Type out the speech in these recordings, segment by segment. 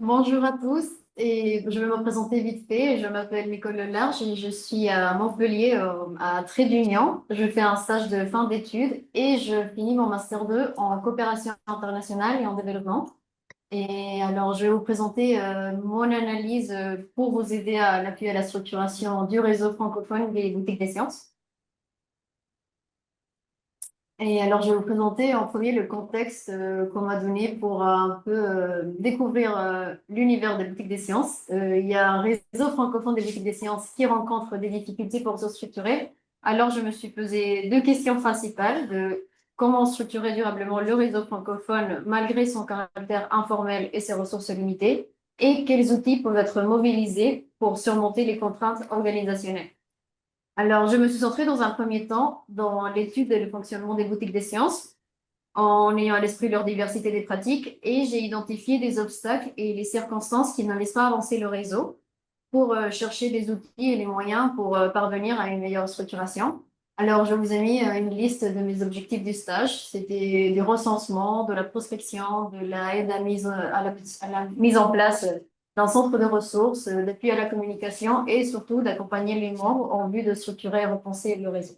Bonjour à tous et je vais me présenter vite fait. Je m'appelle Nicole Lelarge et je suis à Montpellier, à Trait d'Union. Je fais un stage de fin d'études et je finis mon master 2 en coopération internationale et en développement. Et alors, je vais vous présenter mon analyse pour vous aider à l'appuyer à la structuration du réseau francophone des boutiques des sciences. Et alors, je vais vous présenter en premier le contexte qu'on m'a donné pour un peu découvrir l'univers des boutiques des sciences. Il y a un réseau francophone des boutiques des sciences qui rencontre des difficultés pour se structurer. Alors, je me suis posé deux questions principales de comment structurer durablement le réseau francophone malgré son caractère informel et ses ressources limitées, et quels outils peuvent être mobilisés pour surmonter les contraintes organisationnelles. Alors, je me suis centrée dans un premier temps dans l'étude et le fonctionnement des boutiques des sciences, en ayant à l'esprit leur diversité des pratiques, et j'ai identifié des obstacles et les circonstances qui ne laissent pas avancer le réseau pour chercher des outils et les moyens pour parvenir à une meilleure structuration. Alors, je vous ai mis une liste de mes objectifs du stage. C'était du recensement, de la prospection, de l'aide à la mise en place d'un centre de ressources, d'appui à la communication et surtout d'accompagner les membres en vue de structurer et repenser le réseau.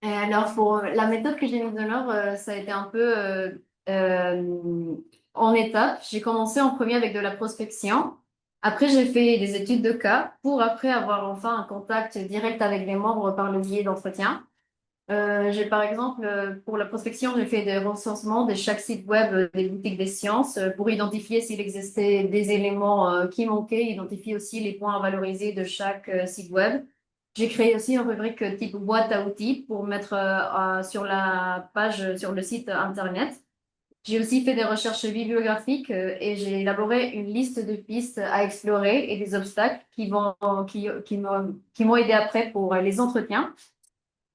Et alors, pour la méthode que j'ai mise en œuvre, ça a été un peu euh, en étapes. J'ai commencé en premier avec de la prospection. Après, j'ai fait des études de cas pour après avoir enfin un contact direct avec les membres par le biais d'entretiens. J'ai par exemple, pour la prospection, j'ai fait des recensements de chaque site web des boutiques des sciences pour identifier s'il existait des éléments qui manquaient, identifier aussi les points à valoriser de chaque site web. J'ai créé aussi une rubrique type boîte à outils pour mettre sur la page, sur le site internet. J'ai aussi fait des recherches bibliographiques et j'ai élaboré une liste de pistes à explorer et des obstacles qui m'ont aidé après pour les entretiens.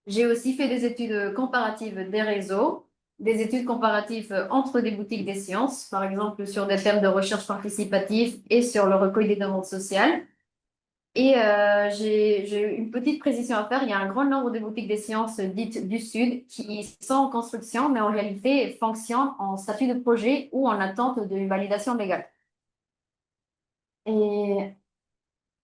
J'ai aussi fait des études comparatives des réseaux, des études comparatives entre des boutiques des sciences, par exemple sur des thèmes de recherche participative et sur le recueil des demandes sociales. Et j'ai une petite précision à faire. Il y a un grand nombre de boutiques des sciences dites du Sud qui sont en construction, mais en réalité fonctionnent en statut de projet ou en attente de validation légale. Et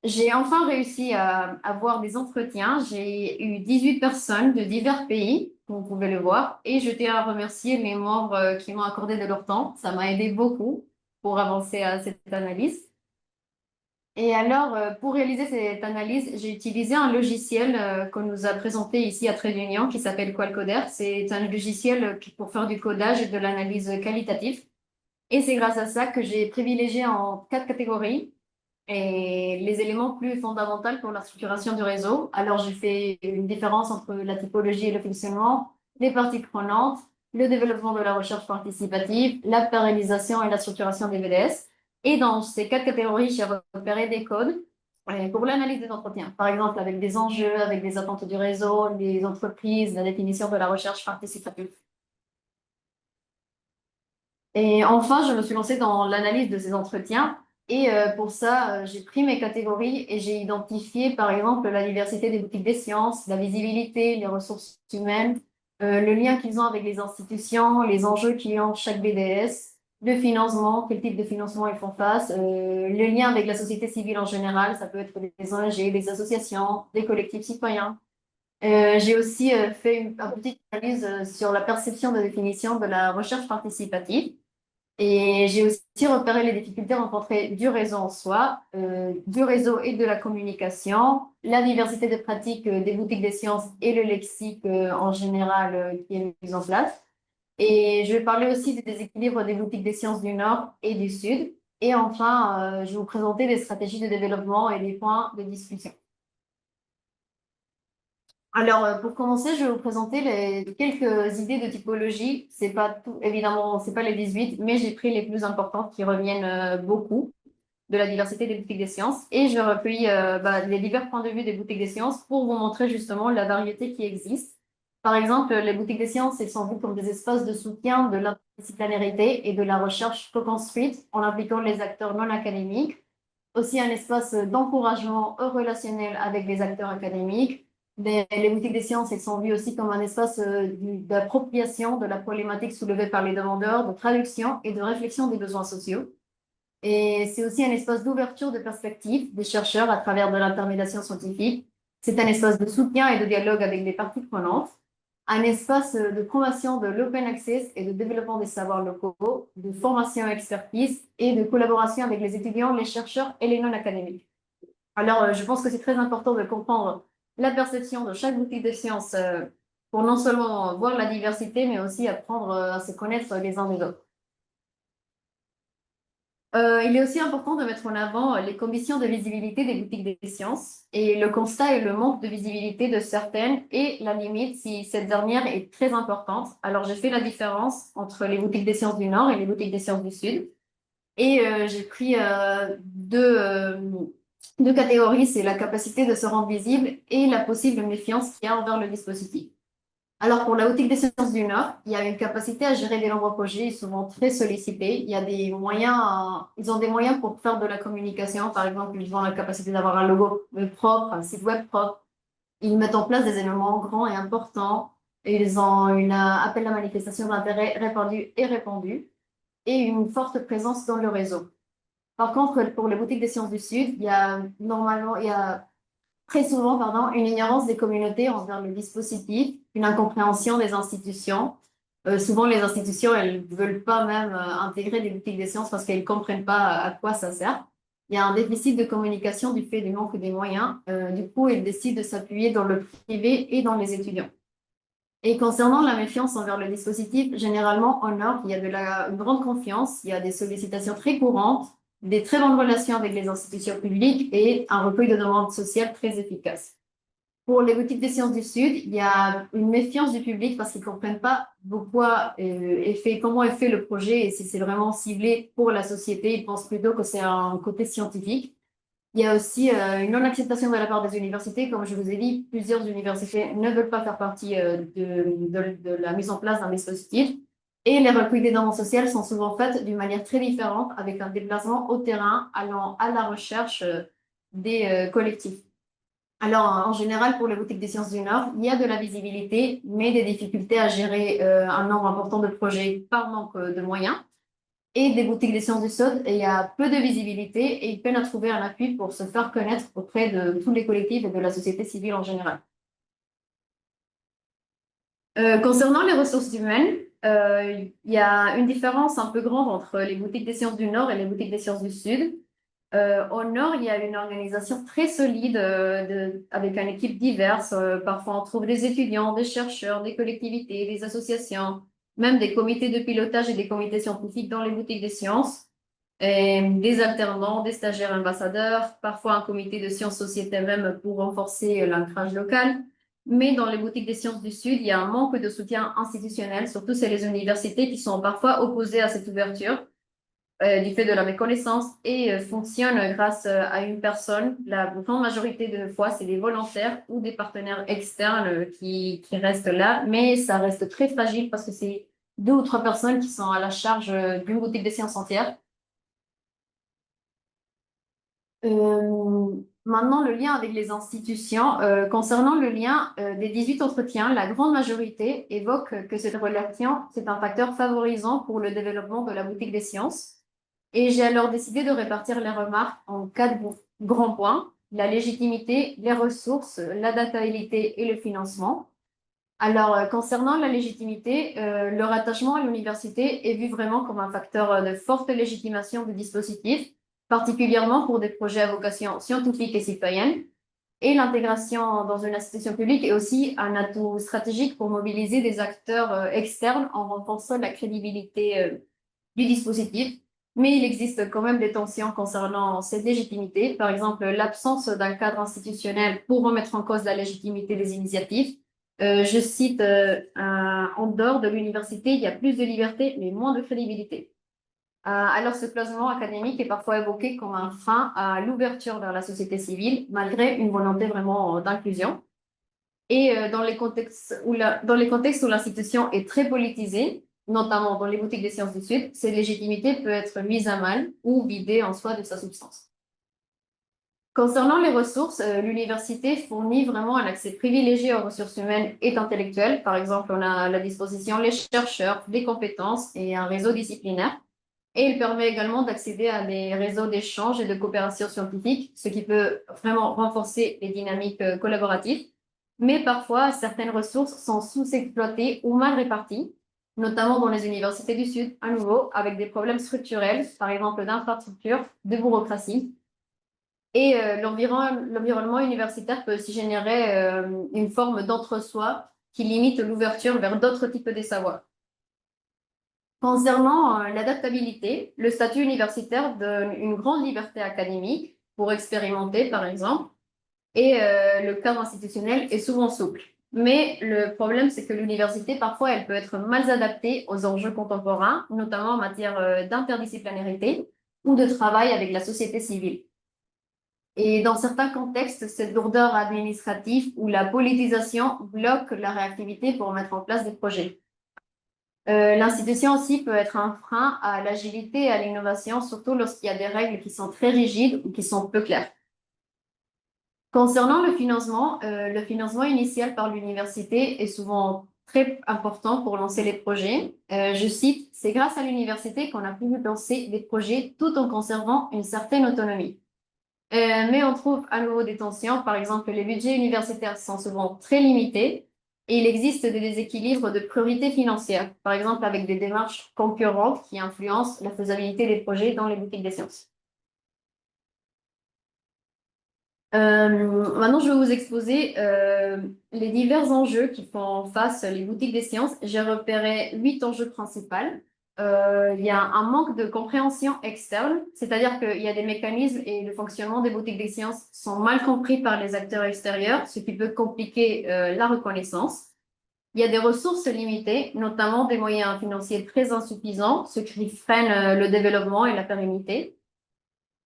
j'ai enfin réussi à avoir des entretiens. J'ai eu 18 personnes de divers pays, comme vous pouvez le voir, et je tiens à remercier mes membres qui m'ont accordé de leur temps. Ça m'a aidé beaucoup pour avancer à cette analyse. Et alors, pour réaliser cette analyse, j'ai utilisé un logiciel qu'on nous a présenté ici à Trait d'Union qui s'appelle Qualcoder. C'est un logiciel pour faire du codage et de l'analyse qualitative. Et c'est grâce à ça que j'ai privilégié en quatre catégories et les éléments plus fondamentaux pour la structuration du réseau. Alors, j'ai fait une différence entre la typologie et le fonctionnement, les parties prenantes, le développement de la recherche participative, la pérennisation et la structuration des VDS. Et dans ces quatre catégories, j'ai repéré des codes pour l'analyse des entretiens. Par exemple, avec des enjeux, avec des attentes du réseau, les entreprises, la définition de la recherche participative. Et enfin, je me suis lancée dans l'analyse de ces entretiens. Et pour ça, j'ai pris mes catégories et j'ai identifié, par exemple, la diversité des boutiques des sciences, la visibilité, les ressources humaines, le lien qu'ils ont avec les institutions, les enjeux qu'ils ont chaque BDS, le financement, quel type de financement ils font face, le lien avec la société civile en général, ça peut être des ONG, des associations, des collectifs citoyens. J'ai aussi fait une petite analyse sur la perception de définition de la recherche participative. Et j'ai aussi repéré les difficultés rencontrées du réseau en soi, du réseau et de la communication, la diversité des pratiques des boutiques des sciences et le lexique en général qui est mis en place. Et je vais parler aussi des déséquilibres des boutiques des sciences du Nord et du Sud. Et enfin, je vais vous présenter des stratégies de développement et des points de discussion. Alors, pour commencer, je vais vous présenter quelques idées de typologie. C'est pas tout, évidemment, c'est pas les 18, mais j'ai pris les plus importantes qui reviennent beaucoup de la diversité des boutiques des sciences. Et je recueille les divers points de vue des boutiques des sciences pour vous montrer justement la variété qui existe. Par exemple, les boutiques des sciences, elles sont vues comme des espaces de soutien de l'interdisciplinarité et de la recherche co-construite en impliquant les acteurs non académiques. Aussi un espace d'encouragement relationnel avec les acteurs académiques, Les boutiques des sciences, elles sont vues aussi comme un espace d'appropriation de la problématique soulevée par les demandeurs, de traduction et de réflexion des besoins sociaux. Et c'est aussi un espace d'ouverture de perspective des chercheurs à travers de l'intermédiation scientifique. C'est un espace de soutien et de dialogue avec les parties prenantes, un espace de promotion de l'open access et de développement des savoirs locaux, de formation et expertise et de collaboration avec les étudiants, les chercheurs et les non-académiques. Alors, je pense que c'est très important de comprendre la perception de chaque boutique de sciences pour non seulement voir la diversité, mais aussi apprendre à se connaître les uns des autres. Il est aussi important de mettre en avant les conditions de visibilité des boutiques des sciences et le constat est le manque de visibilité de certaines et la limite si cette dernière est très importante. Alors, j'ai fait la différence entre les boutiques des sciences du Nord et les boutiques des sciences du Sud. Et j'ai pris deux catégories, c'est la capacité de se rendre visible et la possible méfiance qu'il y a envers le dispositif. Alors, pour la boutique des sciences du Nord, il y a une capacité à gérer des nombreux projets, souvent très sollicités. Il y a des moyens, ils ont des moyens pour faire de la communication. Par exemple, ils ont la capacité d'avoir un logo propre, un site web propre. Ils mettent en place des événements grands et importants. Et ils ont une appel à manifestation d'intérêt répandu et une forte présence dans le réseau. Par contre, pour les boutiques des sciences du Sud, il y a très souvent, pardon, une ignorance des communautés envers le dispositif, une incompréhension des institutions. Souvent, les institutions, elles ne veulent pas même intégrer des boutiques des sciences parce qu'elles ne comprennent pas à quoi ça sert. Il y a un déficit de communication du fait du manque des moyens. Du coup, elles décident de s'appuyer dans le privé et dans les étudiants. Et concernant la méfiance envers le dispositif, généralement, en Nord, il y a une grande confiance, il y a des sollicitations très courantes, des très bonnes relations avec les institutions publiques et un recueil de demandes sociales très efficace. Pour les boutiques des sciences du Sud, il y a une méfiance du public parce qu'ils ne comprennent pas comment est fait le projet et si c'est vraiment ciblé pour la société. Ils pensent plutôt que c'est un côté scientifique. Il y a aussi une non-acceptation de la part des universités. Comme je vous ai dit, plusieurs universités ne veulent pas faire partie de la mise en place d'un dispositif. Et les recueils des demandes sociales sont souvent faites d'une manière très différente, avec un déplacement au terrain allant à la recherche des collectifs. Alors, en général, pour les boutiques des sciences du Nord, il y a de la visibilité, mais des difficultés à gérer un nombre important de projets par manque de moyens et des boutiques des sciences du Sud, et il y a peu de visibilité et ils peinent à trouver un appui pour se faire connaître auprès de tous les collectifs et de la société civile en général. Concernant les ressources humaines, il y a une différence un peu grande entre les boutiques des sciences du Nord et les boutiques des sciences du Sud. Au Nord, il y a une organisation très solide avec une équipe diverse. Parfois, on trouve des étudiants, des chercheurs, des collectivités, des associations, même des comités de pilotage et des comités scientifiques dans les boutiques des sciences. Et des alternants, des stagiaires ambassadeurs, parfois un comité de sciences-société même pour renforcer l'ancrage local. Mais dans les boutiques des sciences du Sud, il y a un manque de soutien institutionnel, surtout c'est les universités qui sont parfois opposées à cette ouverture du fait de la méconnaissance et fonctionnent grâce à une personne. La grande majorité de fois, c'est des volontaires ou des partenaires externes qui restent là, mais ça reste très fragile parce que c'est deux ou trois personnes qui sont à la charge d'une boutique des sciences entières. Maintenant, le lien avec les institutions. Concernant le lien des 18 entretiens, la grande majorité évoque que cette relation, c'est un facteur favorisant pour le développement de la boutique des sciences. Et j'ai alors décidé de répartir les remarques en quatre grands points: la légitimité, les ressources, l'adaptabilité et le financement. Alors, concernant la légitimité, le rattachement à l'université est vu vraiment comme un facteur de forte légitimation du dispositif, particulièrement pour des projets à vocation scientifique et citoyenne. Et l'intégration dans une institution publique est aussi un atout stratégique pour mobiliser des acteurs externes en renforçant la crédibilité du dispositif. Mais il existe quand même des tensions concernant cette légitimité. Par exemple, l'absence d'un cadre institutionnel pour remettre en cause la légitimité des initiatives. Je cite, en dehors de l'université, il y a plus de liberté, mais moins de crédibilité. Alors, ce cloisonnement académique est parfois évoqué comme un frein à l'ouverture vers la société civile, malgré une volonté vraiment d'inclusion. Et dans les contextes où l'institution est très politisée, notamment dans les boutiques des sciences du Sud, cette légitimité peut être mise à mal ou vidée en soi de sa substance. Concernant les ressources, l'université fournit vraiment un accès privilégié aux ressources humaines et intellectuelles. Par exemple, on a à la disposition les chercheurs, des compétences et un réseau disciplinaire. Et il permet également d'accéder à des réseaux d'échange et de coopération scientifique, ce qui peut vraiment renforcer les dynamiques collaboratives. Mais parfois, certaines ressources sont sous-exploitées ou mal réparties, notamment dans les universités du Sud, à nouveau, avec des problèmes structurels, par exemple d'infrastructure, de bureaucratie. Et l'environnement universitaire peut aussi générer une forme d'entre-soi qui limite l'ouverture vers d'autres types de savoirs. Concernant l'adaptabilité, le statut universitaire donne une grande liberté académique pour expérimenter, par exemple, et le cadre institutionnel est souvent souple. Mais le problème, c'est que l'université, parfois, elle peut être mal adaptée aux enjeux contemporains, notamment en matière d'interdisciplinarité ou de travail avec la société civile. Et dans certains contextes, cette lourdeur administrative ou la politisation bloque la réactivité pour mettre en place des projets. L'institution aussi peut être un frein à l'agilité et à l'innovation, surtout lorsqu'il y a des règles qui sont très rigides ou qui sont peu claires. Concernant le financement initial par l'université est souvent très important pour lancer les projets. Je cite, c'est grâce à l'université qu'on a pu lancer des projets tout en conservant une certaine autonomie. Mais on trouve à nouveau des tensions. Par exemple, les budgets universitaires sont souvent très limités et il existe des déséquilibres de priorités financières, par exemple avec des démarches concurrentes qui influencent la faisabilité des projets dans les boutiques des sciences. Maintenant, je vais vous exposer les divers enjeux qui font face les boutiques des sciences. J'ai repéré 8 enjeux principaux. Il y a un manque de compréhension externe, c'est-à-dire qu'il y a des mécanismes et le fonctionnement des boutiques des sciences sont mal compris par les acteurs extérieurs, ce qui peut compliquer la reconnaissance. Il y a des ressources limitées, notamment des moyens financiers très insuffisants, ce qui freine le développement et la pérennité.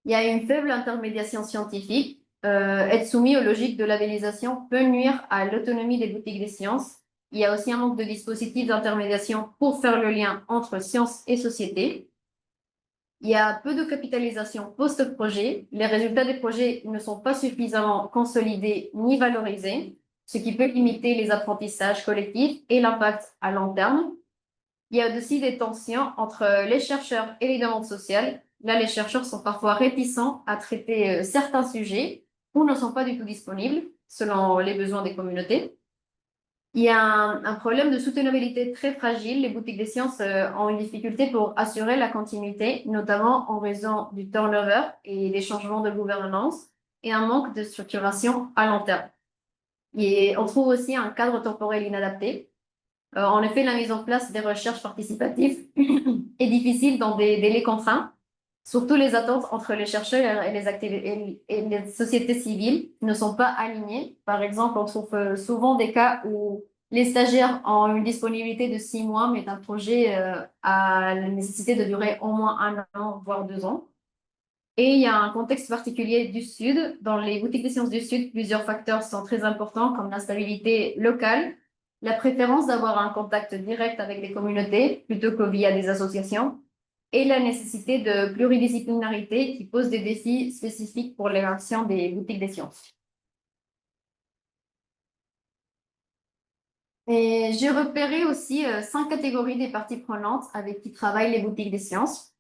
Il y a une faible intermédiation scientifique. Être soumis aux logiques de labellisation peut nuire à l'autonomie des boutiques des sciences. Il y a aussi un manque de dispositifs d'intermédiation pour faire le lien entre sciences et société. Il y a peu de capitalisation post-projet. Les résultats des projets ne sont pas suffisamment consolidés ni valorisés, ce qui peut limiter les apprentissages collectifs et l'impact à long terme. Il y a aussi des tensions entre les chercheurs et les demandes sociales. Là, les chercheurs sont parfois réticents à traiter certains sujets ou ne sont pas du tout disponibles selon les besoins des communautés. Il y a un problème de soutenabilité très fragile. Les boutiques des sciences ont une difficulté pour assurer la continuité, notamment en raison du turnover et des changements de gouvernance et un manque de structuration à long terme. Et on trouve aussi un cadre temporel inadapté. En effet, la mise en place des recherches participatives est difficile dans des délais contraints. Surtout les attentes entre les chercheurs et les sociétés civiles ne sont pas alignées. Par exemple, on trouve souvent des cas où les stagiaires ont une disponibilité de 6 mois, mais un projet a la nécessité de durer au moins 1 an, voire 2 ans. Et il y a un contexte particulier du Sud. Dans les boutiques des sciences du Sud, plusieurs facteurs sont très importants, comme l'instabilité locale, la préférence d'avoir un contact direct avec les communautés plutôt que via des associations, et la nécessité de pluridisciplinarité qui pose des défis spécifiques pour l'action des boutiques des sciences. Et j'ai repéré aussi 5 catégories des parties prenantes avec qui travaillent les boutiques des sciences.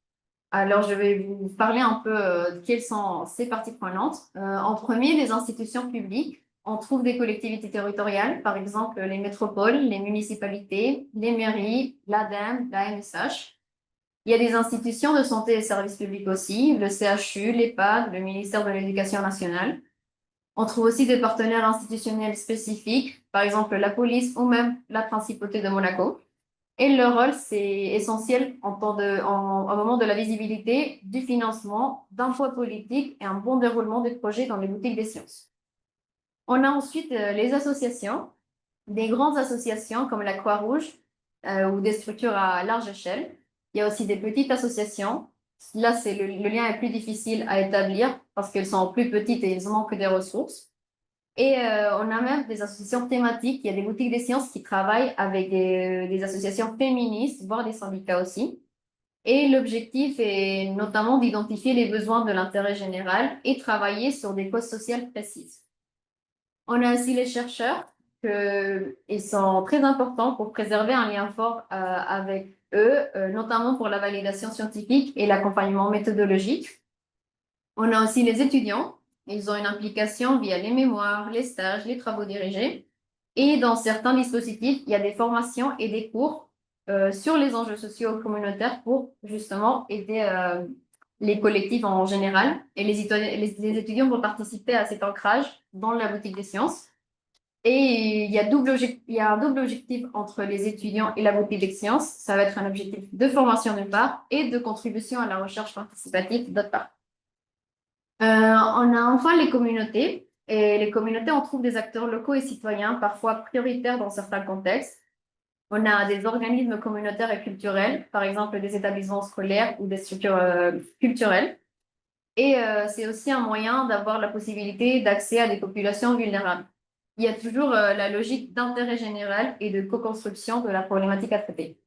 Alors, je vais vous parler un peu de quelles sont ces parties prenantes. En premier, les institutions publiques. On trouve des collectivités territoriales, par exemple les métropoles, les municipalités, les mairies, l'ADEME, la MSH. Il y a des institutions de santé et services publics aussi, le CHU, l'EHPAD, le ministère de l'Éducation nationale. On trouve aussi des partenaires institutionnels spécifiques, par exemple la police ou même la principauté de Monaco. Et leur rôle, c'est essentiel au moment de la visibilité, du financement, d'un poids politique et un bon déroulement des projets dans les boutiques des sciences. On a ensuite les associations, des grandes associations comme la Croix-Rouge ou des structures à large échelle. Il y a aussi des petites associations. Là, le lien est plus difficile à établir parce qu'elles sont plus petites et elles manquent des ressources. Et on a même des associations thématiques. Il y a des boutiques des sciences qui travaillent avec des associations féministes, voire des syndicats aussi. Et l'objectif est notamment d'identifier les besoins de l'intérêt général et travailler sur des causes sociales précises. On a aussi les chercheurs, ils sont très importants pour préserver un lien fort avec eux, notamment pour la validation scientifique et l'accompagnement méthodologique. On a aussi les étudiants. Ils ont une implication via les mémoires, les stages, les travaux dirigés. Et dans certains dispositifs, il y a des formations et des cours sur les enjeux sociaux communautaires pour justement aider les collectifs en général. Et les étudiants vont participer à cet ancrage dans la boutique des sciences. Et il y a un double objectif entre les étudiants et la boutique des sciences. Ça va être un objectif de formation d'une part et de contribution à la recherche participative d'autre part. On a enfin les communautés. Et les communautés, on trouve des acteurs locaux et citoyens, parfois prioritaires dans certains contextes. On a des organismes communautaires et culturels, par exemple des établissements scolaires ou des structures culturelles. Et c'est aussi un moyen d'avoir la possibilité d'accès à des populations vulnérables. Il y a toujours la logique d'intérêt général et de co-construction de la problématique à traiter.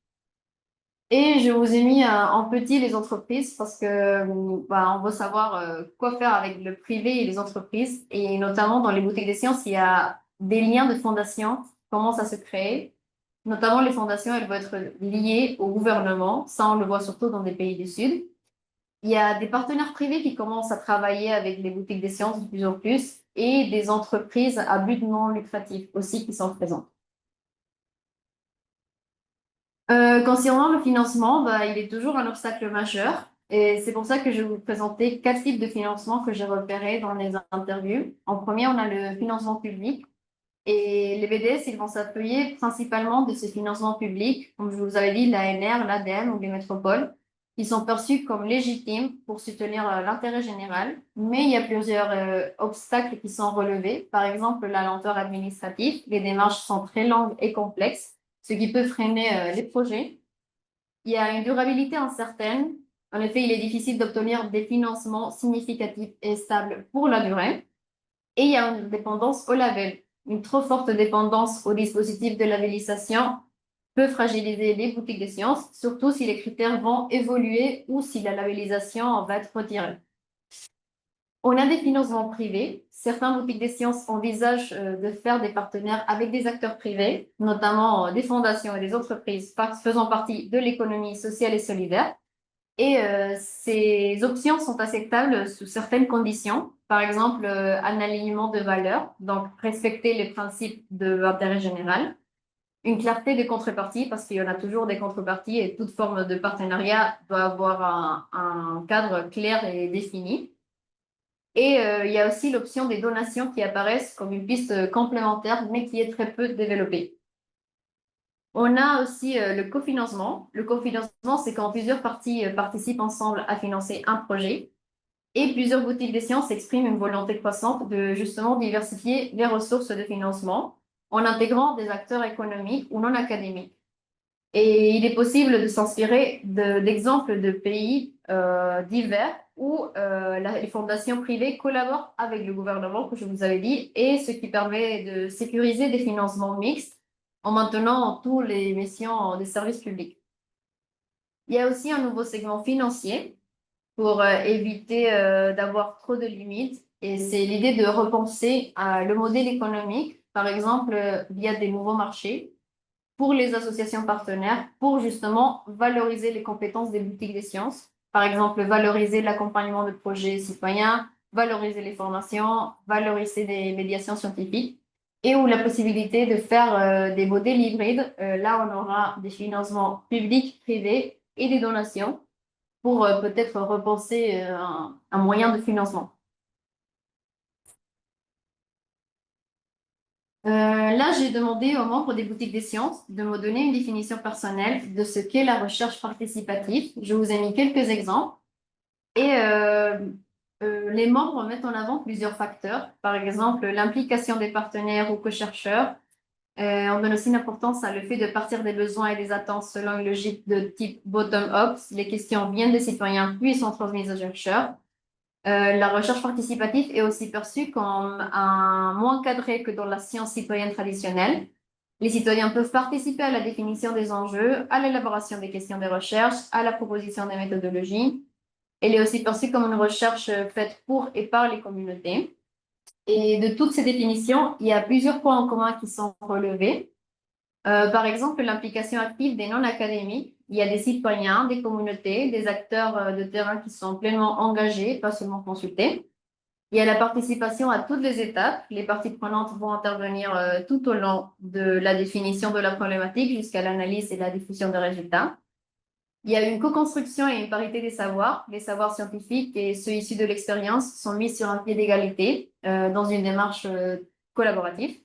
Et je vous ai mis en petit les entreprises parce que bah, on veut savoir quoi faire avec le privé et les entreprises. Et notamment dans les boutiques des sciences, il y a des liens de fondations qui commencent à se créer. Notamment les fondations, elles vont être liées au gouvernement. Ça, on le voit surtout dans des pays du Sud. Il y a des partenaires privés qui commencent à travailler avec les boutiques des sciences de plus en plus et des entreprises à but non lucratif aussi qui sont présentes. Concernant le financement, bah, il est toujours un obstacle majeur. Et c'est pour ça que je vais vous présenter 4 types de financement que j'ai repérés dans les interviews. En premier, on a le financement public. Et les BDS, ils vont s'appuyer principalement de ces financements publics, comme je vous avais dit, l'ANR, l'ADEME ou les métropoles, qui sont perçus comme légitimes pour soutenir l'intérêt général. Mais il y a plusieurs obstacles qui sont relevés. Par exemple, la lenteur administrative. Les démarches sont très longues et complexes, ce qui peut freiner les projets. Il y a une durabilité incertaine. En effet, il est difficile d'obtenir des financements significatifs et stables pour la durée. Et il y a une dépendance au label. Une trop forte dépendance au dispositif de labellisation peut fragiliser les boutiques des sciences, surtout si les critères vont évoluer ou si la labellisation va être retirée. On a des financements privés. Certains boutiques des sciences envisagent de faire des partenaires avec des acteurs privés, notamment des fondations et des entreprises faisant partie de l'économie sociale et solidaire. Et ces options sont acceptables sous certaines conditions. Par exemple, un alignement de valeurs, donc respecter les principes de l'intérêt général, une clarté des contreparties, parce qu'il y en a toujours des contreparties et toute forme de partenariat doit avoir un cadre clair et défini. Et il y a aussi l'option des donations qui apparaissent comme une piste complémentaire, mais qui est très peu développée. On a aussi le cofinancement. Le cofinancement, c'est quand plusieurs parties participent ensemble à financer un projet. Et plusieurs boutiques des sciences expriment une volonté croissante de justement diversifier les ressources de financement en intégrant des acteurs économiques ou non académiques. Et il est possible de s'inspirer d'exemples de pays divers où les fondations privées collaborent avec le gouvernement, que je vous avais dit, et ce qui permet de sécuriser des financements mixtes en maintenant toutes les missions des services publics. Il y a aussi un nouveau segment financier pour éviter d'avoir trop de limites, et c'est l'idée de repenser le modèle économique, par exemple via des nouveaux marchés pour les associations partenaires, pour justement valoriser les compétences des boutiques des sciences. Par exemple, valoriser l'accompagnement de projets citoyens, valoriser les formations, valoriser des médiations scientifiques, et ou la possibilité de faire des modèles hybrides. Là, on aura des financements publics, privés et des donations pour peut-être repenser un moyen de financement. Là, j'ai demandé aux membres des boutiques des sciences de me donner une définition personnelle de ce qu'est la recherche participative. Je vous ai mis quelques exemples. Et les membres mettent en avant plusieurs facteurs. Par exemple, l'implication des partenaires ou co-chercheurs. On donne aussi une importance à le fait de partir des besoins et des attentes selon une logique de type bottom-up. Les questions viennent des citoyens puis sont transmises aux chercheurs. La recherche participative est aussi perçue comme moins cadrée que dans la science citoyenne traditionnelle. Les citoyens peuvent participer à la définition des enjeux, à l'élaboration des questions de recherche, à la proposition des méthodologies. Elle est aussi perçue comme une recherche faite pour et par les communautés. Et de toutes ces définitions, il y a plusieurs points en commun qui sont relevés. Par exemple, l'implication active des non-académiques. Il y a des citoyens, des communautés, des acteurs de terrain qui sont pleinement engagés, pas seulement consultés. Il y a la participation à toutes les étapes. Les parties prenantes vont intervenir tout au long de la définition de la problématique jusqu'à l'analyse et la diffusion des résultats. Il y a une co-construction et une parité des savoirs. Les savoirs scientifiques et ceux issus de l'expérience sont mis sur un pied d'égalité dans une démarche collaborative.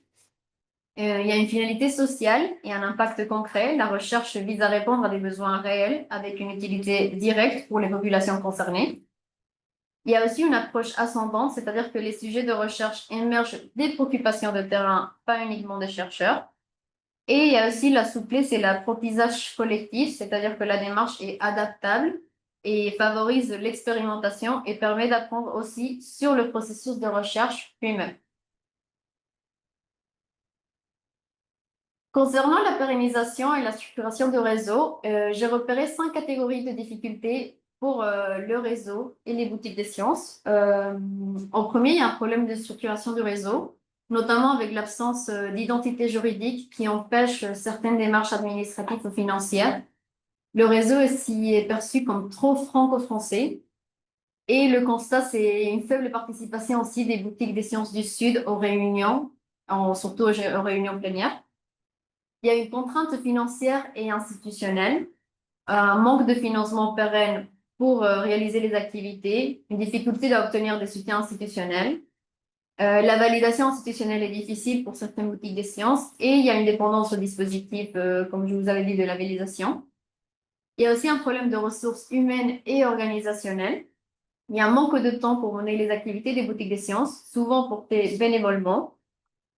Il y a une finalité sociale et un impact concret. La recherche vise à répondre à des besoins réels avec une utilité directe pour les populations concernées. Il y a aussi une approche ascendante, c'est-à-dire que les sujets de recherche émergent des préoccupations de terrain, pas uniquement des chercheurs. Et il y a aussi la souplesse et l'apprentissage collectif, c'est-à-dire que la démarche est adaptable et favorise l'expérimentation et permet d'apprendre aussi sur le processus de recherche lui-même. Concernant la pérennisation et la structuration du réseau, j'ai repéré 5 catégories de difficultés pour le réseau et les boutiques des sciences. En premier, il y a un problème de structuration du réseau, notamment avec l'absence d'identité juridique qui empêche certaines démarches administratives ou financières. Le réseau aussi est perçu comme trop franco-français. Et le constat, c'est une faible participation aussi des boutiques des sciences du Sud aux réunions, surtout aux réunions plénières. Il y a une contrainte financière et institutionnelle, un manque de financement pérenne pour réaliser les activités, une difficulté d'obtenir des soutiens institutionnels. La validation institutionnelle est difficile pour certaines boutiques des sciences et il y a une dépendance au dispositif, comme je vous avais dit, de labellisation. Il y a aussi un problème de ressources humaines et organisationnelles. Il y a un manque de temps pour mener les activités des boutiques des sciences, souvent portées bénévolement,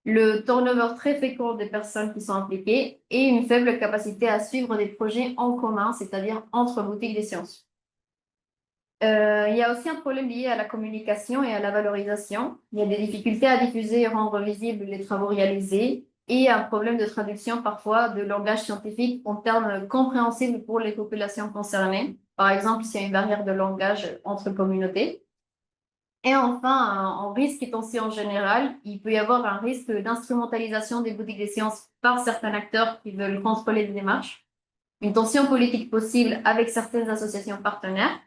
le turnover très fréquent des personnes qui sont impliquées et une faible capacité à suivre des projets en commun, c'est-à-dire entre boutiques des sciences. Il y a aussi un problème lié à la communication et à la valorisation. Il y a des difficultés à diffuser et rendre visibles les travaux réalisés et un problème de traduction parfois de langage scientifique en termes compréhensibles pour les populations concernées. Par exemple, s'il y a une barrière de langage entre communautés. Et enfin, en risque et tension en général, il peut y avoir un risque d'instrumentalisation des boutiques des sciences par certains acteurs qui veulent contrôler les démarches, une tension politique possible avec certaines associations partenaires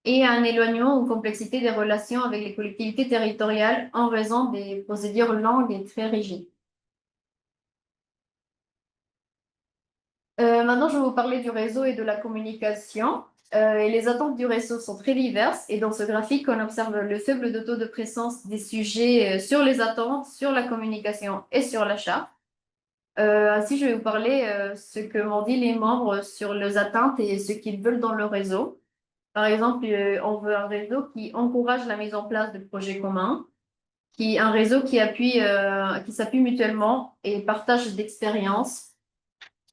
et un éloignement ou complexité des relations avec les collectivités territoriales en raison des procédures longues et très rigides. Maintenant, je vais vous parler du réseau et de la communication. Et les attentes du réseau sont très diverses. Et dans ce graphique, on observe le faible taux de présence des sujets sur les attentes, sur la communication et sur l'achat. Ainsi, je vais vous parler ce que m'ont dit les membres sur les attentes et ce qu'ils veulent dans le réseau. Par exemple, on veut un réseau qui encourage la mise en place de projets communs, un réseau qui s'appuie mutuellement et partage d'expériences.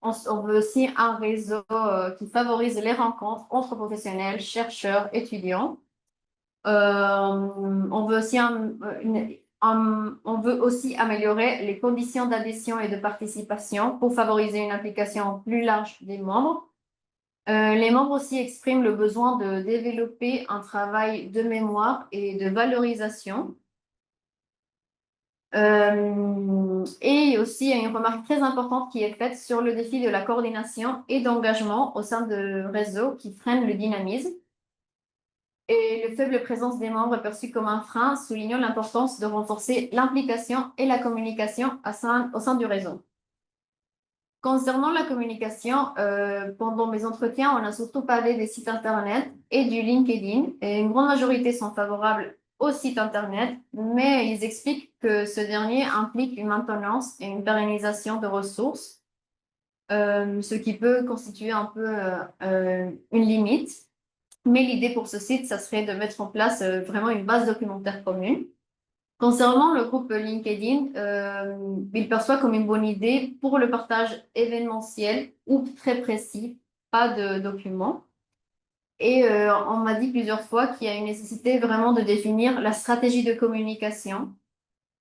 On veut aussi un réseau qui favorise les rencontres entre professionnels, chercheurs, étudiants. On veut aussi on veut aussi améliorer les conditions d'adhésion et de participation pour favoriser une implication plus large des membres. Les membres aussi expriment le besoin de développer un travail de mémoire et de valorisation. Et aussi, il y a une remarque très importante qui est faite sur le défi de la coordination et d'engagement au sein de réseaux qui freinent le dynamisme. Et la faible présence des membres perçue comme un frein, soulignant l'importance de renforcer l'implication et la communication au sein du réseau. Concernant la communication, pendant mes entretiens, on a surtout parlé des sites Internet et du LinkedIn. Et une grande majorité sont favorables au site Internet, mais ils expliquent que ce dernier implique une maintenance et une pérennisation de ressources, ce qui peut constituer un peu une limite. Mais l'idée pour ce site, ça serait de mettre en place vraiment une base documentaire commune. Concernant le groupe LinkedIn, il perçoit comme une bonne idée pour le partage événementiel ou très précis, pas de documents. Et on m'a dit plusieurs fois qu'il y a une nécessité vraiment de définir la stratégie de communication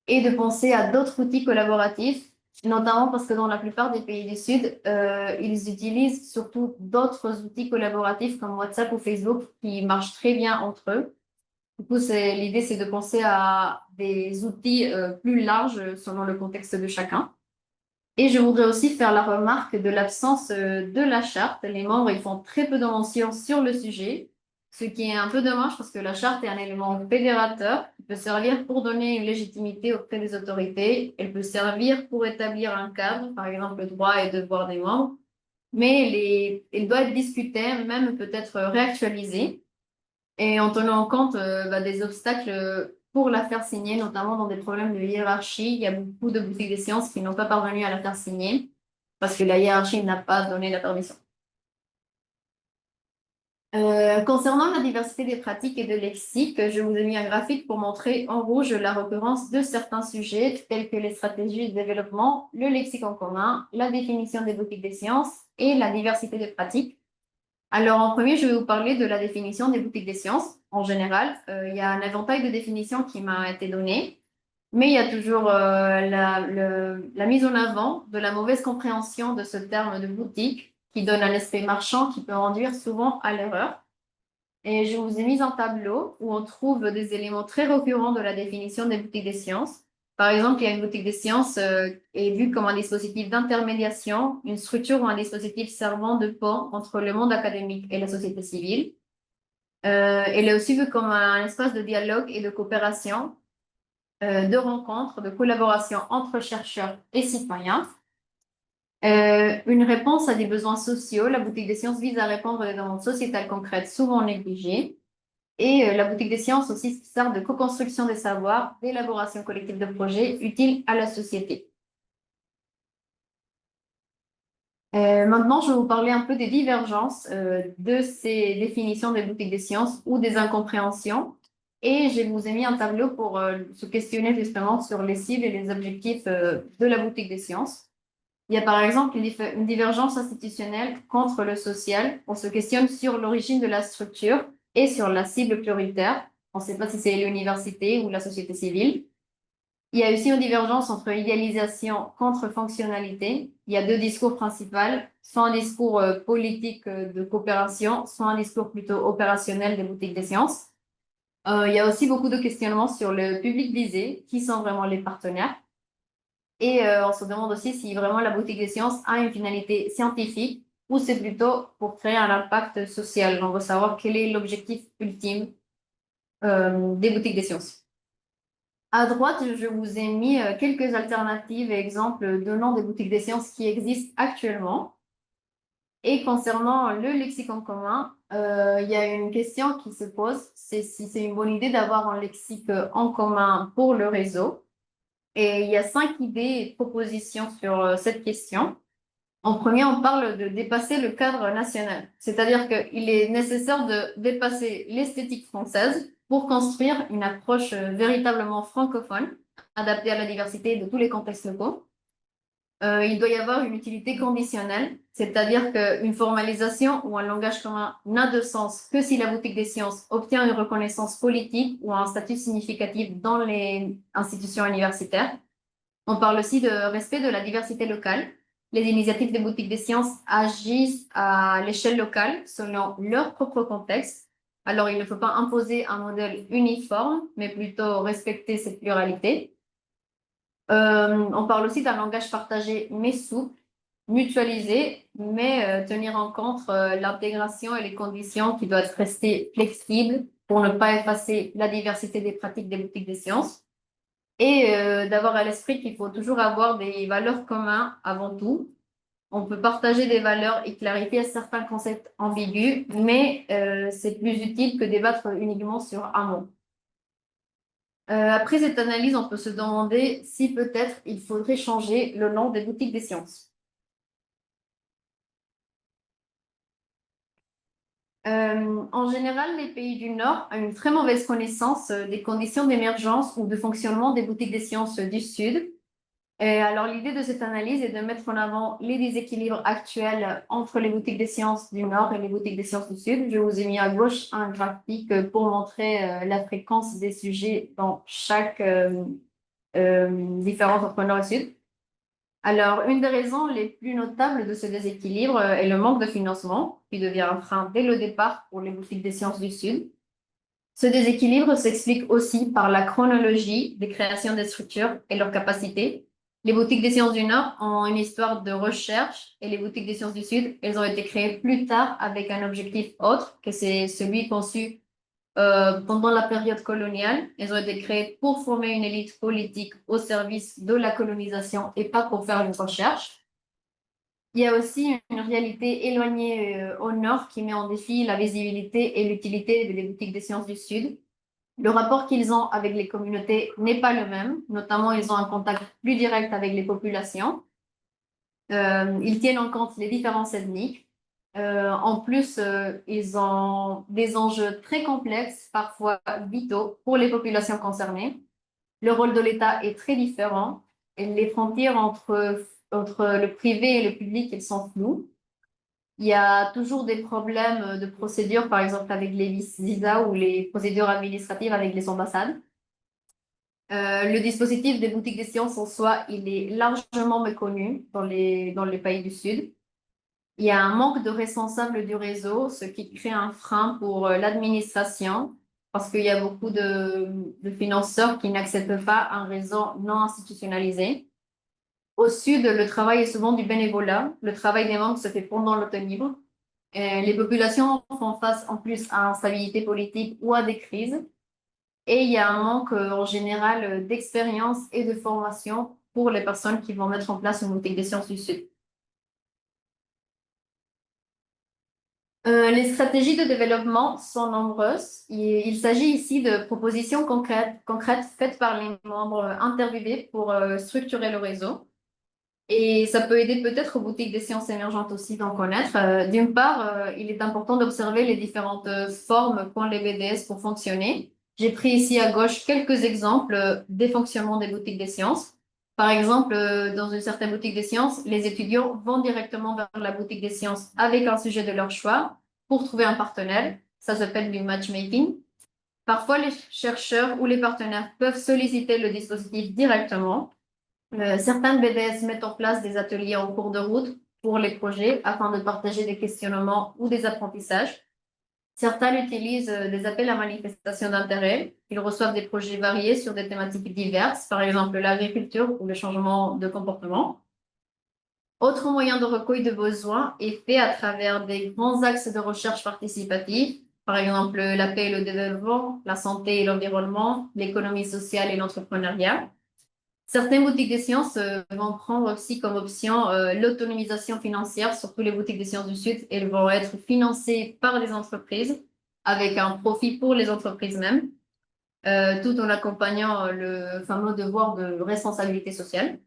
et de penser à d'autres outils collaboratifs notamment parce que dans la plupart des pays du Sud, ils utilisent surtout d'autres outils collaboratifs comme WhatsApp ou Facebook qui marchent très bien entre eux. Du coup, l'idée, c'est de penser à des outils plus larges selon le contexte de chacun. Et je voudrais aussi faire la remarque de l'absence de la charte. Les membres, ils font très peu de mentions sur le sujet, ce qui est un peu dommage parce que la charte est un élément fédérateur qui peut servir pour donner une légitimité auprès des autorités. Elle peut servir pour établir un cadre, par exemple le droit et devoir des membres, mais elle doit être discutée, même peut-être réactualisée. Et en tenant compte des obstacles pour la faire signer, notamment dans des problèmes de hiérarchie, il y a beaucoup de boutiques des sciences qui n'ont pas parvenu à la faire signer parce que la hiérarchie n'a pas donné la permission. Concernant la diversité des pratiques et de lexique, je vous ai mis un graphique pour montrer en rouge la recurrence de certains sujets tels que les stratégies de développement, le lexique en commun, la définition des boutiques des sciences et la diversité des pratiques. Alors, en premier, je vais vous parler de la définition des boutiques des sciences. En général, il y a un éventail de définitions qui m'a été donné, mais il y a toujours la mise en avant de la mauvaise compréhension de ce terme de boutique qui donne un aspect marchand qui peut conduire souvent à l'erreur. Et je vous ai mis un tableau où on trouve des éléments très récurrents de la définition des boutiques des sciences. Par exemple, il y a une boutique des sciences est vue comme un dispositif d'intermédiation, une structure ou un dispositif servant de pont entre le monde académique et la société civile. Elle est aussi vue comme un espace de dialogue et de coopération, de rencontres, de collaboration entre chercheurs et citoyens. Une réponse à des besoins sociaux. La boutique des sciences vise à répondre à des demandes sociétales concrètes souvent négligées. Et la boutique des sciences aussi sert de co-construction des savoirs, d'élaboration collective de projets utiles à la société. Maintenant, je vais vous parler un peu des divergences de ces définitions des boutiques des sciences ou des incompréhensions. Et je vous ai mis un tableau pour se questionner justement sur les cibles et les objectifs de la boutique des sciences. Il y a par exemple une divergence institutionnelle contre le social. On se questionne sur l'origine de la structure et sur la cible prioritaire. On ne sait pas si c'est l'université ou la société civile. Il y a aussi une divergence entre idéalisation contre fonctionnalité. Il y a deux discours principaux, soit un discours politique de coopération, soit un discours plutôt opérationnel des boutiques des sciences. Il y a aussi beaucoup de questionnements sur le public visé, qui sont vraiment les partenaires. Et on se demande aussi si vraiment la boutique des sciences a une finalité scientifique ou c'est plutôt pour créer un impact social. On veut savoir quel est l'objectif ultime des boutiques des sciences. À droite, je vous ai mis quelques alternatives et exemples de noms des boutiques des sciences qui existent actuellement. Et concernant le lexicon commun, il y a une question qui se pose, c'est si c'est une bonne idée d'avoir un lexique en commun pour le réseau. Et il y a 5 idées et propositions sur cette question. En premier, on parle de dépasser le cadre national, c'est-à-dire qu'il est nécessaire de dépasser l'esthétique française pour construire une approche véritablement francophone, adaptée à la diversité de tous les contextes locaux. Il doit y avoir une utilité conditionnelle, c'est-à-dire qu'une formalisation ou un langage commun n'a de sens que si la boutique des sciences obtient une reconnaissance politique ou un statut significatif dans les institutions universitaires. On parle aussi de respect de la diversité locale. Les initiatives des boutiques des sciences agissent à l'échelle locale selon leur propre contexte. Alors, il ne faut pas imposer un modèle uniforme, mais plutôt respecter cette pluralité. On parle aussi d'un langage partagé mais souple, mutualisé, mais tenir en compte l'intégration et les conditions qui doivent rester flexibles pour ne pas effacer la diversité des pratiques des boutiques des sciences et d'avoir à l'esprit qu'il faut toujours avoir des valeurs communes avant tout. On peut partager des valeurs et clarifier certains concepts ambigus, mais c'est plus utile que débattre uniquement sur un mot. Après cette analyse, on peut se demander si peut-être il faudrait changer le nom des boutiques des sciences. En général, les pays du Nord ont une très mauvaise connaissance des conditions d'émergence ou de fonctionnement des boutiques des sciences du Sud. Et alors, l'idée de cette analyse est de mettre en avant les déséquilibres actuels entre les boutiques des sciences du Nord et les boutiques des sciences du Sud. Je vous ai mis à gauche un graphique pour montrer la fréquence des sujets dans chaque différence entre le Nord et le Sud. Alors, une des raisons les plus notables de ce déséquilibre est le manque de financement, qui devient un frein dès le départ pour les boutiques des sciences du Sud. Ce déséquilibre s'explique aussi par la chronologie des créations des structures et leurs capacités. Les boutiques des sciences du Nord ont une histoire de recherche et les boutiques des sciences du Sud, elles ont été créées plus tard avec un objectif autre, que c'est celui conçu pendant la période coloniale. Elles ont été créées pour former une élite politique au service de la colonisation et pas pour faire une recherche. Il y a aussi une réalité éloignée au nord qui met en défi la visibilité et l'utilité des boutiques des sciences du Sud. Le rapport qu'ils ont avec les communautés n'est pas le même, notamment ils ont un contact plus direct avec les populations. Ils tiennent en compte les différences ethniques. En plus, ils ont des enjeux très complexes, parfois vitaux, pour les populations concernées. Le rôle de l'État est très différent et les frontières entre le privé et le public, elles sont floues. Il y a toujours des problèmes de procédure, par exemple avec les visas ou les procédures administratives avec les ambassades. Le dispositif des boutiques des sciences en soi, il est largement méconnu dans les pays du Sud. Il y a un manque de responsables du réseau, ce qui crée un frein pour l'administration, parce qu'il y a beaucoup de financeurs qui n'acceptent pas un réseau non institutionnalisé. Au sud, le travail est souvent du bénévolat. Le travail des membres se fait pendant le temps libre. Les populations font face en plus à l'instabilité politique ou à des crises. Et il y a un manque en général d'expérience et de formation pour les personnes qui vont mettre en place une boutique des sciences du Sud. Les stratégies de développement sont nombreuses. Il s'agit ici de propositions concrètes faites par les membres interviewés pour structurer le réseau. Et ça peut aider peut-être aux boutiques des sciences émergentes aussi d'en connaître. D'une part, il est important d'observer les différentes formes qu'ont les BDS pour fonctionner. J'ai pris ici à gauche quelques exemples des fonctionnements des boutiques des sciences. Par exemple, dans une certaine boutique des sciences, les étudiants vont directement vers la boutique des sciences avec un sujet de leur choix pour trouver un partenaire. Ça s'appelle du matchmaking. Parfois, les chercheurs ou les partenaires peuvent solliciter le dispositif directement. Certaines BDS mettent en place des ateliers en cours de route pour les projets afin de partager des questionnements ou des apprentissages. Certains utilisent des appels à manifestation d'intérêt. Ils reçoivent des projets variés sur des thématiques diverses, par exemple l'agriculture ou le changement de comportement. Autre moyen de recueil de besoins est fait à travers des grands axes de recherche participative, par exemple la paix et le développement, la santé et l'environnement, l'économie sociale et l'entrepreneuriat. Certaines boutiques des sciences vont prendre aussi comme option l'autonomisation financière, surtout les boutiques des sciences du Sud. Elles vont être financées par les entreprises avec un profit pour les entreprises mêmes, tout en accompagnant le fameux devoir de responsabilité sociale.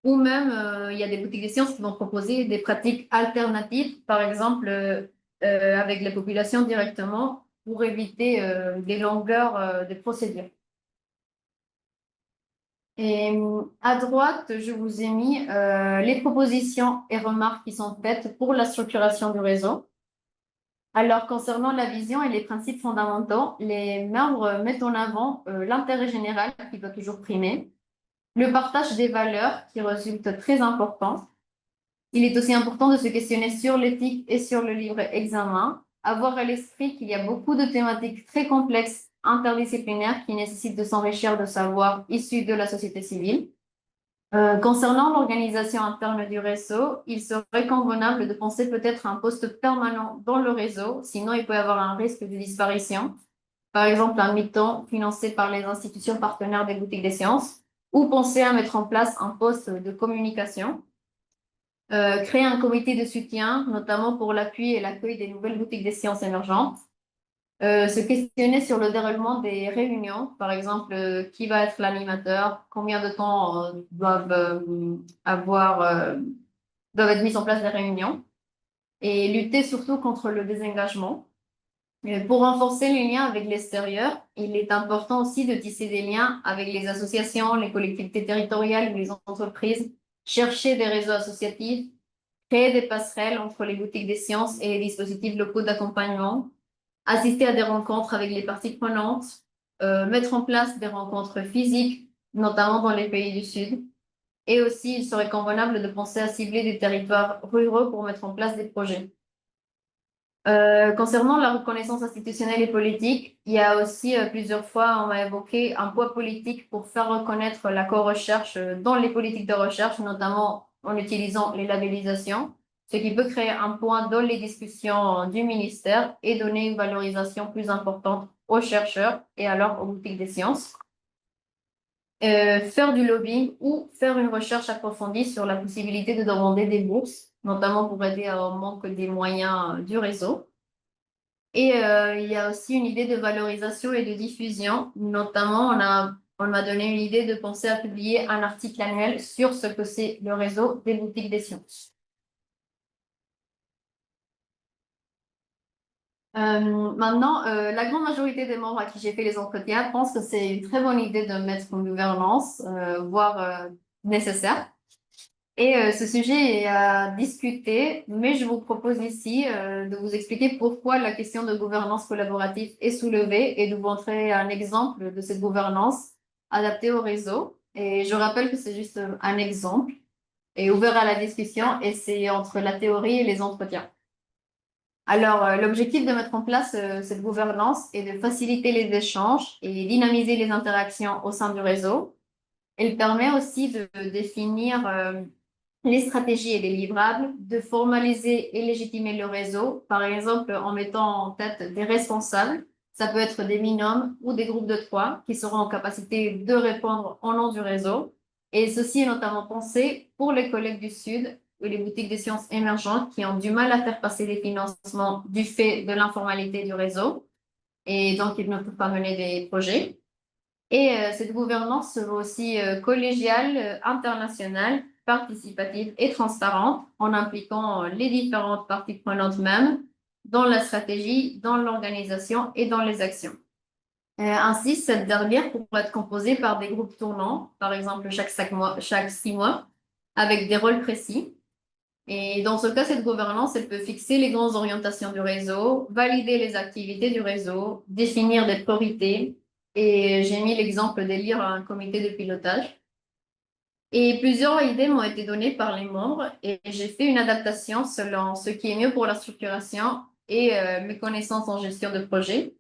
Ou même, il y a des boutiques des sciences qui vont proposer des pratiques alternatives, par exemple avec la population directement, pour éviter des longueurs des procédures. Et à droite, je vous ai mis les propositions et remarques qui sont faites pour la structuration du réseau. Alors, concernant la vision et les principes fondamentaux, les membres mettent en avant l'intérêt général qui doit toujours primer, le partage des valeurs qui résulte très important. Il est aussi important de se questionner sur l'éthique et sur le libre examen, avoir à l'esprit qu'il y a beaucoup de thématiques très complexes, interdisciplinaires, qui nécessitent de s'enrichir de savoirs issus de la société civile. Concernant l'organisation interne du réseau, il serait convenable de penser peut-être à un poste permanent dans le réseau, sinon il peut y avoir un risque de disparition. Par exemple, un mi-temps financé par les institutions partenaires des boutiques des sciences, ou penser à mettre en place un poste de communication. Créer un comité de soutien, notamment pour l'appui et l'accueil des nouvelles boutiques des sciences émergentes. Se questionner sur le déroulement des réunions, par exemple, qui va être l'animateur, combien de temps doivent être mises en place des réunions, et lutter surtout contre le désengagement. Pour renforcer les liens avec l'extérieur, il est important aussi de tisser des liens avec les associations, les collectivités territoriales ou les entreprises, chercher des réseaux associatifs, créer des passerelles entre les boutiques des sciences et les dispositifs locaux d'accompagnement, assister à des rencontres avec les parties prenantes, mettre en place des rencontres physiques, notamment dans les pays du Sud. Et aussi, il serait convenable de penser à cibler des territoires ruraux pour mettre en place des projets. Concernant la reconnaissance institutionnelle et politique, il y a aussi plusieurs fois, on m'a évoqué un poids politique pour faire reconnaître la co-recherche dans les politiques de recherche, notamment en utilisant les labellisations, ce qui peut créer un point dans les discussions du ministère et donner une valorisation plus importante aux chercheurs et alors aux boutiques des sciences. Faire du lobbying ou faire une recherche approfondie sur la possibilité de demander des bourses, notamment pour aider au manque des moyens du réseau. Et il y a aussi une idée de valorisation et de diffusion. Notamment, on m'a donné une idée de penser à publier un article annuel sur ce que c'est le réseau des boutiques des sciences. Maintenant, la grande majorité des membres à qui j'ai fait les entretiens pensent que c'est une très bonne idée de mettre une gouvernance, voire nécessaire. Et ce sujet est à discuter, mais je vous propose ici de vous expliquer pourquoi la question de gouvernance collaborative est soulevée et de vous montrer un exemple de cette gouvernance adaptée au réseau. Et je rappelle que c'est juste un exemple et ouvert à la discussion et c'est entre la théorie et les entretiens. Alors, l'objectif de mettre en place cette gouvernance est de faciliter les échanges et dynamiser les interactions au sein du réseau. Elle permet aussi de définir les stratégies et les livrables, de formaliser et légitimer le réseau, par exemple en mettant en tête des responsables, ça peut être des binômes ou des groupes de trois qui seront en capacité de répondre au nom du réseau. Et ceci est notamment pensé pour les collègues du Sud ou les boutiques des sciences émergentes qui ont du mal à faire passer les financements du fait de l'informalité du réseau et donc ils ne peuvent pas mener des projets. Et cette gouvernance se veut aussi collégiale, internationale, participative et transparente en impliquant les différentes parties prenantes mêmes dans la stratégie, dans l'organisation et dans les actions. Ainsi, cette dernière pourrait être composée par des groupes tournants, par exemple chaque 6 mois, avec des rôles précis. Et dans ce cas, cette gouvernance, elle peut fixer les grandes orientations du réseau, valider les activités du réseau, définir des priorités. Et j'ai mis l'exemple d'élire un comité de pilotage. Et plusieurs idées m'ont été données par les membres et j'ai fait une adaptation selon ce qui est mieux pour la structuration et mes connaissances en gestion de projet.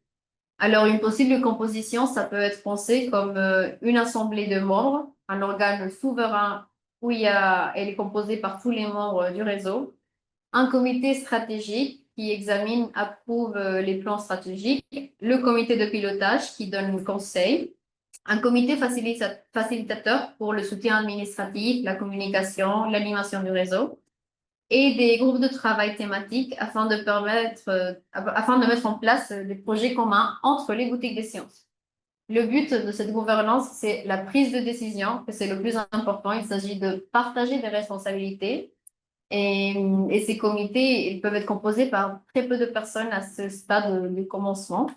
Alors, une possible composition, ça peut être pensé comme une assemblée de membres, un organe souverain où elle est composée par tous les membres du réseau, un comité stratégique qui examine, approuve les plans stratégiques, le comité de pilotage qui donne conseil, un comité facilitateur pour le soutien administratif, la communication, l'animation du réseau, et des groupes de travail thématiques afin de mettre en place des projets communs entre les boutiques des sciences. Le but de cette gouvernance, c'est la prise de décision, que c'est le plus important. Il s'agit de partager des responsabilités et ces comités, ils peuvent être composés par très peu de personnes à ce stade du commencement.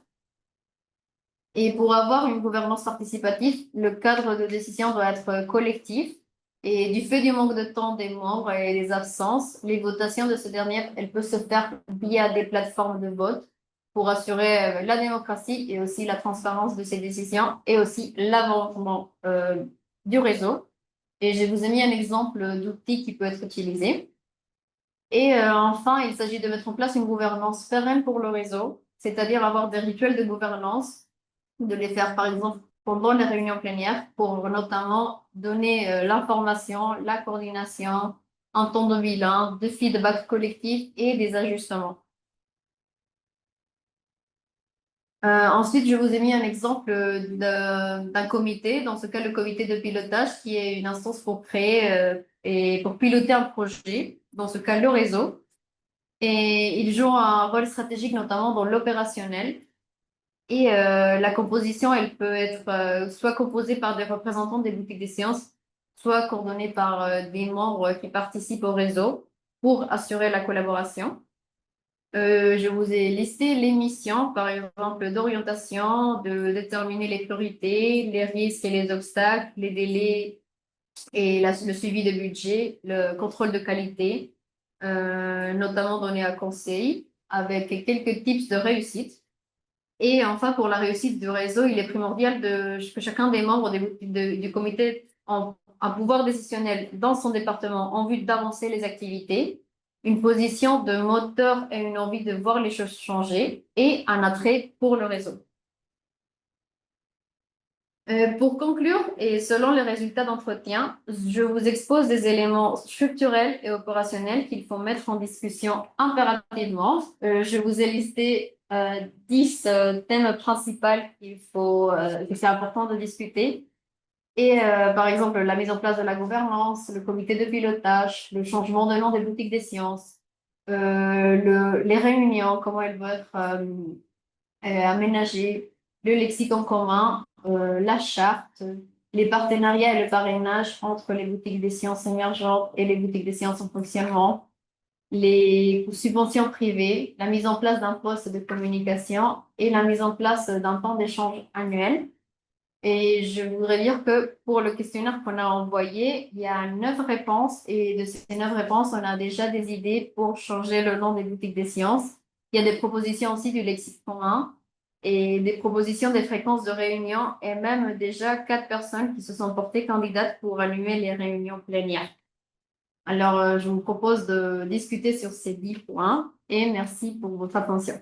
Et pour avoir une gouvernance participative, le cadre de décision doit être collectif. Et du fait du manque de temps des membres et des absences, les votations de ce dernier, elles peuvent se faire via des plateformes de vote pour assurer la démocratie et aussi la transparence de ces décisions et aussi l'avancement du réseau. Et je vous ai mis un exemple d'outil qui peut être utilisé. Et enfin, il s'agit de mettre en place une gouvernance pérenne pour le réseau, c'est-à-dire avoir des rituels de gouvernance, de les faire par exemple pendant les réunions plénières pour notamment donner l'information, la coordination, un temps de bilan, de feedback collectif et des ajustements. Ensuite, je vous ai mis un exemple d'un comité, dans ce cas le comité de pilotage qui est une instance pour créer et pour piloter un projet, dans ce cas le réseau. Et il joue un rôle stratégique notamment dans l'opérationnel. Et la composition, elle peut être soit composée par des représentants des boutiques des sciences, soit coordonnée par des membres qui participent au réseau pour assurer la collaboration. Je vous ai listé les missions, par exemple, d'orientation, de déterminer les priorités, les risques et les obstacles, les délais et le suivi de budget, le contrôle de qualité, notamment donné à conseil, avec quelques tips de réussite. Et enfin, pour la réussite du réseau, il est primordial que chacun des membres du comité un pouvoir décisionnel dans son département en vue d'avancer les activités, une position de moteur et une envie de voir les choses changer, et un attrait pour le réseau. Pour conclure, et selon les résultats d'entretien, je vous expose des éléments structurels et opérationnels qu'il faut mettre en discussion impérativement. Je vous ai listé 10 thèmes principaux que c'est important de discuter. Et par exemple, la mise en place de la gouvernance, le comité de pilotage, le changement de nom des boutiques des sciences, les réunions, comment elles vont être aménagées, le lexicon commun, la charte, les partenariats et le parrainage entre les boutiques des sciences émergentes et les boutiques des sciences en fonctionnement, les subventions privées, la mise en place d'un poste de communication et la mise en place d'un temps d'échange annuel. Et je voudrais dire que pour le questionnaire qu'on a envoyé, il y a 9 réponses et de ces 9 réponses, on a déjà des idées pour changer le nom des boutiques des sciences. Il y a des propositions aussi du lexique commun et des propositions des fréquences de réunion et même déjà 4 personnes qui se sont portées candidates pour animer les réunions plénières. Alors, je vous propose de discuter sur ces 10 points et merci pour votre attention.